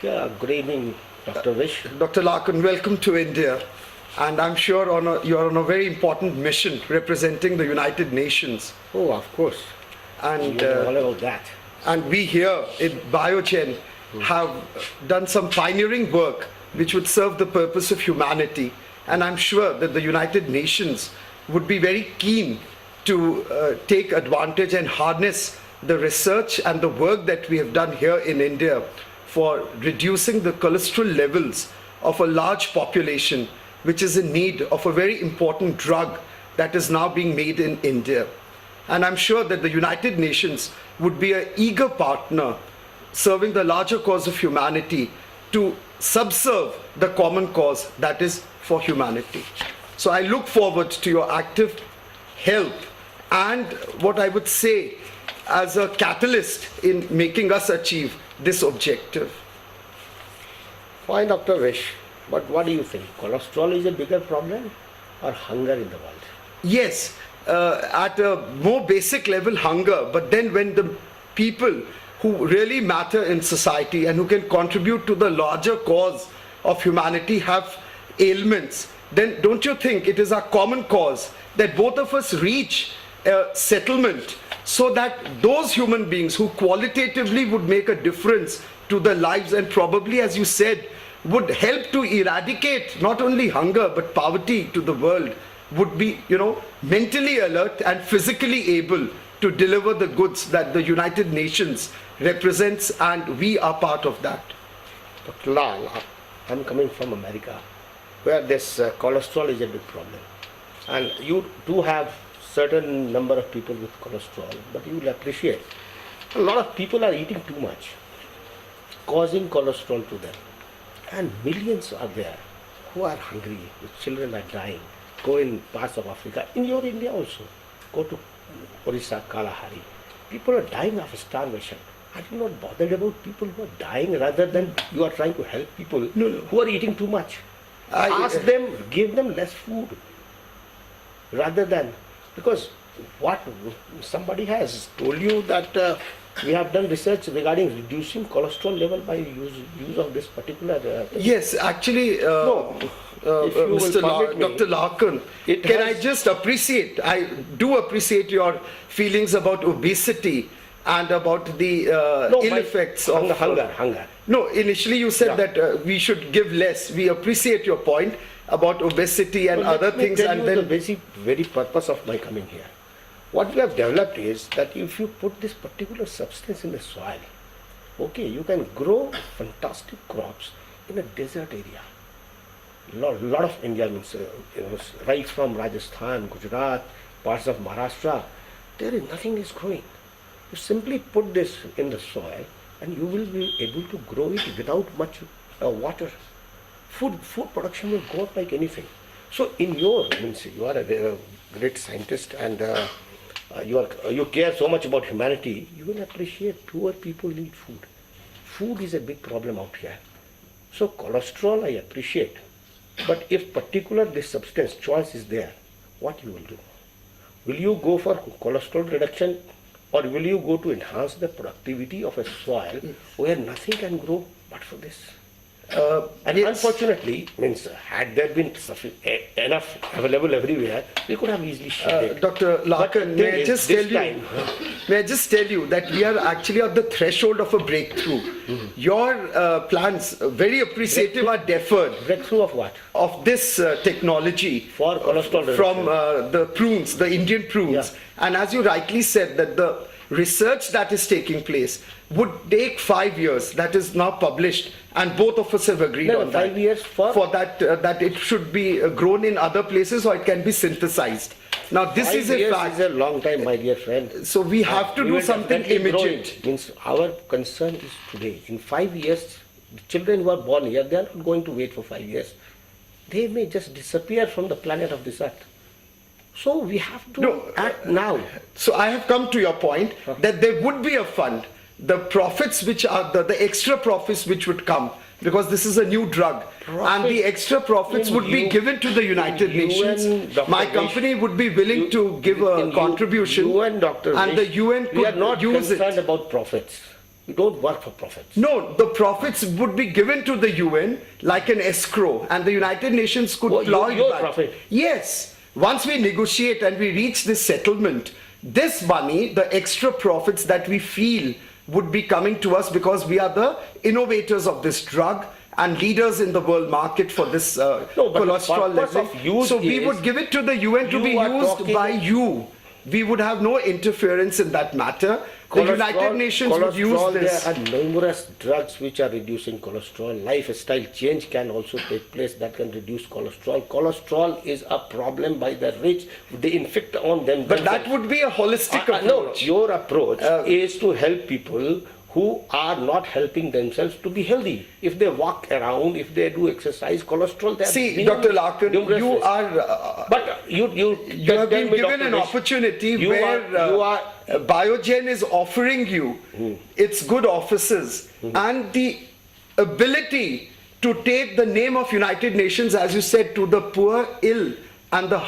Yeah, good evening, Dr. Vish. Dr. Larkin, welcome to India. And I'm sure you're on a very important mission representing the United Nations. Oh, of course. And, You know all about that. and we here in Biogen have done some pioneering work which would serve the purpose of humanity. And I'm sure that the United Nations would be very keen to take advantage and harness the research and the work that we have done here in India for reducing the cholesterol levels of a large population which is in need of a very important drug that is now being made in India. And I'm sure that the United Nations would be an eager partner serving the larger cause of humanity to subserve the common cause that is for humanity. So I look forward to your active help and what I would say as a catalyst in making us achieve this objective. Fine, Dr. Vish. But what do you think? Cholesterol is a bigger problem or hunger in the world? Yes, at a more basic level, hunger, but then when the people who really matter in society and who can contribute to the larger cause of humanity have ailments, then don't you think it is our common cause that both of us reach a settlement so that those human beings who qualitatively would make a difference to their lives and probably, as you said, would help to eradicate not only hunger but poverty to the world would be, mentally alert and physically able to deliver the goods that the United Nations represents, and we are part of that. Dr. Lal, I'm coming from America where this cholesterol is a big problem. And you do have certain number of people with cholesterol, but you will appreciate a lot of people are eating too much, causing cholesterol to them. And millions are there who are hungry, the children are dying. Go in parts of Africa, in your India also. Go to Orissa, Kalahari. People are dying of starvation. Are you not bothered about people who are dying rather than you are trying to help people who are eating too much? Ask them, give them less food rather than, because what somebody has told you that we have done research regarding reducing cholesterol level by use of this particular. Yes, actually, Dr. Larkin, can I just appreciate, I do appreciate your feelings about obesity and about the ill effects of hunger. No, initially you said that we should give less. We appreciate your point about obesity and other things. And then the basic very purpose of my coming here. What we have developed is that if you put this particular substance in the soil, okay, you can grow fantastic crops in a desert area. Lot of India means, right from Rajasthan, Gujarat, parts of Maharashtra, there is nothing is growing. You simply put this in the soil and you will be able to grow it without much water. Food production will go up like anything. So in your, you are a great scientist and you care so much about humanity, you will appreciate poor people need food. Food is a big problem out here. So cholesterol I appreciate, but if particular this substance choice is there, what you will do? Will you go for cholesterol reduction or will you go to enhance the productivity of a soil where nothing can grow but for this? And unfortunately, had there been enough available everywhere, we could have easily shared it. Dr. Larkin, may I just tell you that we are actually at the threshold of a breakthrough. Your plans, very appreciative, are deferred. Breakthrough of what? Of this technology for cholesterol from the prunes, the Indian prunes. Yeah. And as you rightly said, that the research that is taking place would take 5 years. That is now published, and both of us have agreed on 5 years for that that it should be grown in other places or it can be synthesized. Now this is a fact. 5 years is a long time, my dear friend. So we have to do something immediate. Means our concern is today. In 5 years, the children who are born here, they are not going to wait for 5 years. They may just disappear from the planet of this earth. So we have to act now. So I have come to your point that there would be a fund. The profits which are the extra profits which would come, because this is a new drug, and the extra profits would be given to the United Nations. My company would be willing to give a contribution, and Dr. And the UN could we are not use concerned about profits. You don't work for profits. No, the profits would be given to the UN like an escrow, and the United Nations could Oh, plow your it back. profit. Yes. Once we negotiate and we reach this settlement, this money, the extra profits that we feel would be coming to us because we are the innovators of this drug and leaders in the world market for this No, but the cholesterol purpose level. of use So we is would give it to the UN to you be are used talking- by you. We would have no interference in that matter. The United Nations would use this. There are numerous drugs which are reducing cholesterol. Lifestyle change can also take place that can reduce cholesterol. Cholesterol is a problem by the rich. They inflict on them. But that would be a holistic No, approach. your approach is to help people who are not helping themselves to be healthy. If they walk around, if they do exercise, cholesterol, they are See, being Dr. Larkin, numerous you risks. are But you have been tell me, given Dr. an Vish, opportunity you where you are Biogen is offering you its good offices and the ability to take the name of United Nations, as you said, to the poor, ill, and the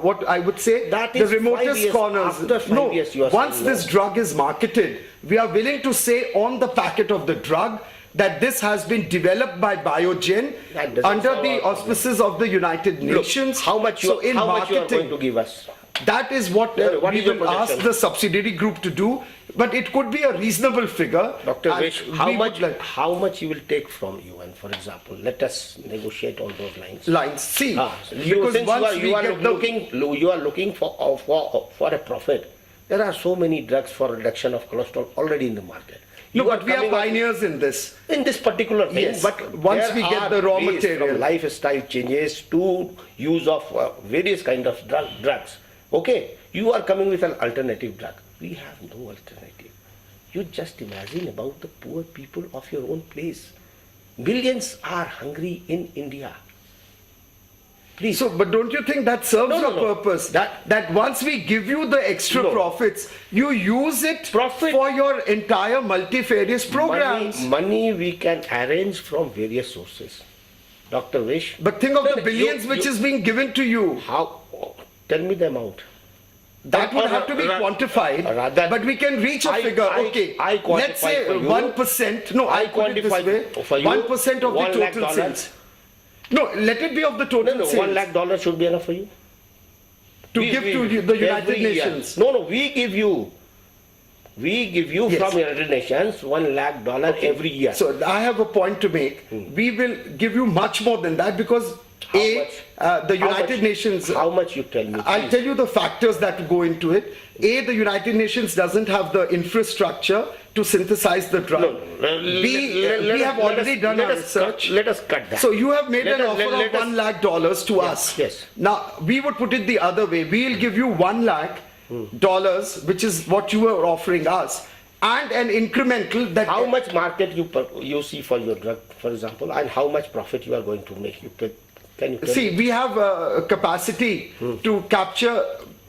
what I would say That the is 5 remotest years. corners. After 5 No, years you are once saying this no. drug is marketed, we are willing to say on the packet of the drug that this has been developed by Biogen That doesn't under solve the our problem. auspices of the United Look, Nations. how much you So in how much you are marketing, going to give us? that is what, What we is your will ask projection? the subsidiary group to do, but it could be a reasonable figure. Dr. and Vish, we would like how much you will take from UN, for example? Let us negotiate on those lines. lines. See, You, because since once you we are get the looking for a profit. There are so many drugs for reduction of cholesterol already in the market. no, You but we are coming up pioneers in this. in this particular thing. Yes, But once there we get are the raw ways material. from lifestyle changes to use of various kind of drugs. Okay, you are coming with an alternative drug. We have no alternative. You just imagine about the poor people of your own place. Millions are hungry in India. Please. So, but don't you think that serves No, no, a no. purpose? That- That once we give you the extra No. profits, you use it Profit- for your entire multifarious programs. Money we can arrange from various sources. Dr. Vish. But think of No, the no, billions you- which you- is being given to you. How? Tell me the amount. That would Or have to be ra- quantified, rather- but we can reach a figure. Okay, I quantify let's say for you. 1%. No, I put it this quantify way: for you 1% of the $1 lakh total sales. No, let it be of the total No, sales $1 lakh should be enough for you. to give to you, the United every year. Nations. No, we give you Yes. from United Nations $1 lakh every year. So I have a point to make. We will give you much more than that because How A, much? the How United much? Nations. How much you tell me? I'll please? tell you the factors that go into it. A, the United Nations doesn't have the infrastructure to synthesize the drug. No, B, we have already done our research. Let us cut that. So you have made Let an us- offer let of us- $1 lakh to Yes, us. yes. Now we would put it the other way. We'll give you $1 lakh, which is what you are offering us, and an incremental that. How much market you see for your drug, for example, and how much profit you are going to make? Can you tell See, me? we have a capacity to capture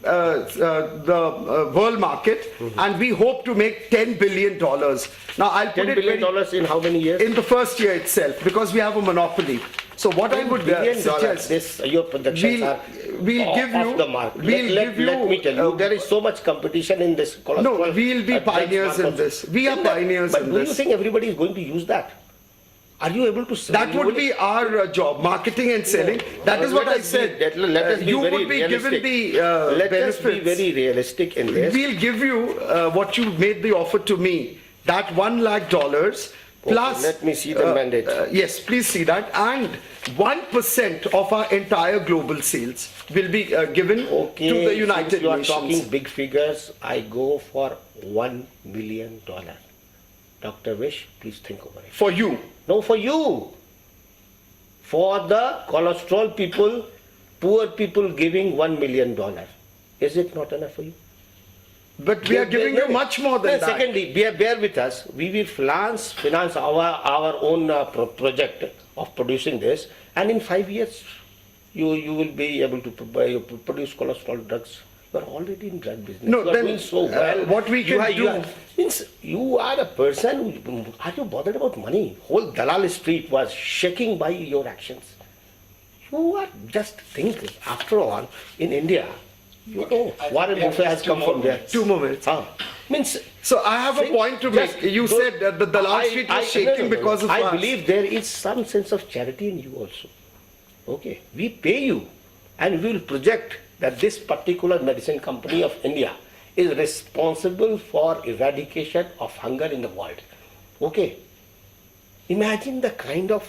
the world market, and we hope to make $10 billion. Now, I'll put $10 it billion very, in how many years? in the first year itself, because we have a monopoly. So what I would $10 billion. suggest, This your projections we'll- are we'll give off you- the mark. we'll let, give you, let me tell you, uh, there is so much competition in this cholesterol. No, we'll be drugs pioneers in market. this. We are pioneers But in do you this. think everybody is going to use that? Are you able to sell? That would be our job, marketing and selling. That is what Let I us be- said. let us be You very would be given realistic. the Let us be benefits. very realistic in this. We'll give you what you made the offer to me, that $1 lakh plus. let me see the mandate. Yes, please see that. And 1% of our entire global sales will be given Okay, to the since United you are Nations. talking big figures, I go for $1 million. Dr. Vish, please think over it. For you. No, for you. For the cholesterol people, poor people giving $1 million. Is it not enough for you? But we are giving you much more than that. Secondly, bear with us. We will finance our own project of producing this, and in 5 years, you will be able to produce cholesterol drugs. You are already in drug business. No, you are then, doing so well. what we can do- means you are a person. Are you bothered about money? Whole Dalal Street was shaking by your actions. You are just thinking. After all, in India, you know, Warren Buffett has come from there. 2 more minutes. Huh. Means So I have a See, point to just make. You don't- said that the Dalal Street was shaking because of I us. believe there is some sense of charity in you also. Okay, we pay you and we will project that this particular medicine company of India is responsible for eradication of hunger in the world. Okay. Imagine the kind of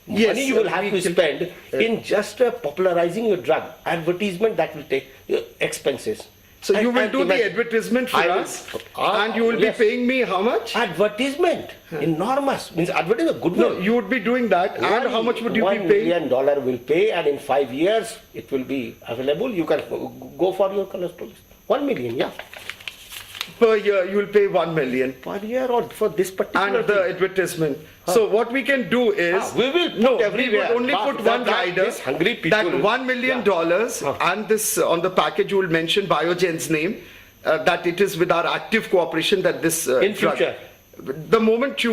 Yes, money you will have we to can- spend in just popularizing your drug. Advertisement that will take expenses. So you And- will and do the imagine- advertisement for I will- us, Ah, and you will yes. be paying me how much? Advertisement, enormous, means advertisement, good No, you would be doing that, and how much would you be paying? $1 million will pay, and in 5 years it will be available. You can go for your cholesterol. 1 million, yeah, Per year, you will pay 1 million. per year or for this particular And the thing. advertisement. So what we can do is, We will put no, everywhere. we would only But put that- one that rider. these hungry That people- $1 million and this on the package you will mention Biogen's name. That it is with our active cooperation that this In drug- future. the moment you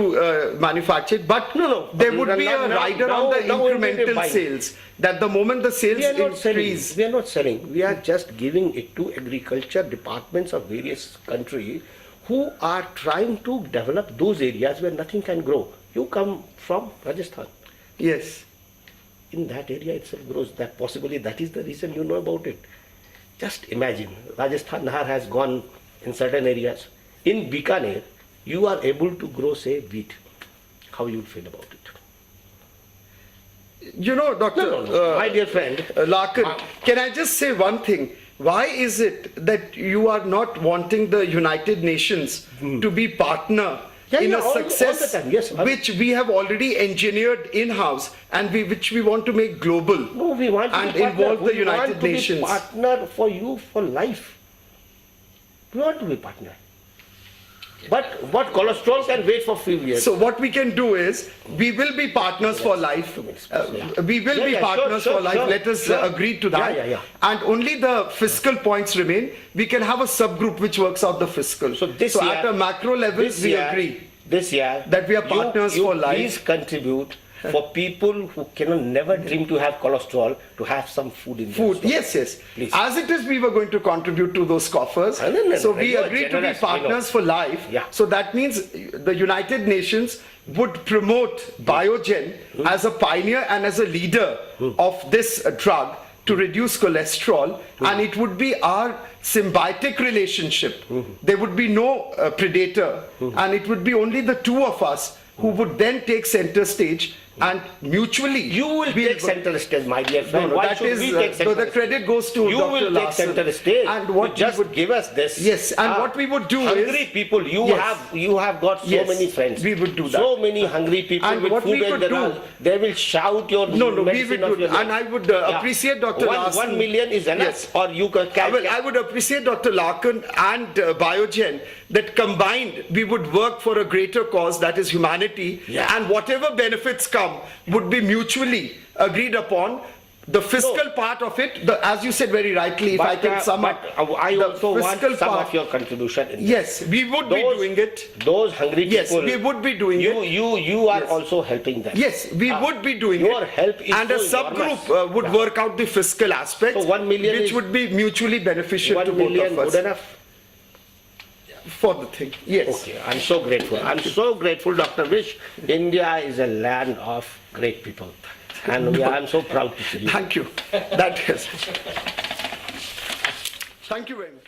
manufacture it, but No. there would be a Now- rider now- on the now we'll be incremental buying. sales. That the moment the sales We are not selling. increase, We are not selling. We are just giving it to agriculture departments of various countries who are trying to develop those areas where nothing can grow. You come from Rajasthan. yes. In that area itself grows. That possibly that is the reason you know about it. Just imagine, Rajasthan Nahar has gone in certain areas. In Bikaner, you are able to grow, say, wheat. How you feel about it? You know, Dr. No. My dear friend, Larkin, can I just say one thing? Why is it that you are not wanting the United Nations to be partner in a all success the time, yes. which we have already engineered in-house and which we want to make global no, we want to and be partner. involve the We United want to Nations? Be partner for you for life. We want to be partner. But what cholesterol can wait for few years. So what we can do is, we will be partners for life. We will Yeah, be yeah, partners sure, for life. sure, Let us sure. agree to that. Yeah. And only the fiscal points remain. We can have a subgroup which works out the fiscal. So this so year, at a macro level, this we year- agree. This year, that we are partners you for life. Please contribute for people who cannot never dream to have cholesterol to have some food in their Food, stomach. yes. Please. As it is, we were going to contribute to those coffers. No, So we you are agreed to be generous, I know. partners for life. Yeah. So that means the United Nations would promote Biogen as a pioneer and as a leader of this drug to reduce cholesterol, and it would be our symbiotic relationship. There would be no predator, and it would be only the two of us who would then take center stage and mutually. You will we'll take center stage, my dear friend. no, Why that should is, we take so center the credit goes to You Dr. will take Larsen. center stage. And what You just we would, give us this. Yes, and what we would do hungry is- people. You Yes. have got so Yes, many friends. we would do So that. many hungry people And with what food we in could their do- mouth. They will shout your No, we medicine would of do, your and life. I would appreciate Dr. Larsen. 1 million is enough, Yes. or you can. I would appreciate Dr. Larkin and Biogen that combined we would work for a greater cause, that is humanity, Yeah. and whatever benefits come would be mutually agreed upon. The fiscal part of it, as you said very rightly, if I can sum up, I the also want fiscal some part- of your contribution. In Yes, we would be Those- doing it. Those hungry Yes, people. we would be doing it. You are Yes. also helping them. Yes, we would be doing it. Your help is and a so subgroup enormous. would Yeah. work out the fiscal aspects, So 1 million which is- would be mutually beneficial 1 to both million of us. good enough. For the thing, yes. Okay, I'm so grateful. I'm so grateful, Dr. Vish. India is a land of great people. And I'm so proud to see you. Thank you. That is. Thank you very much.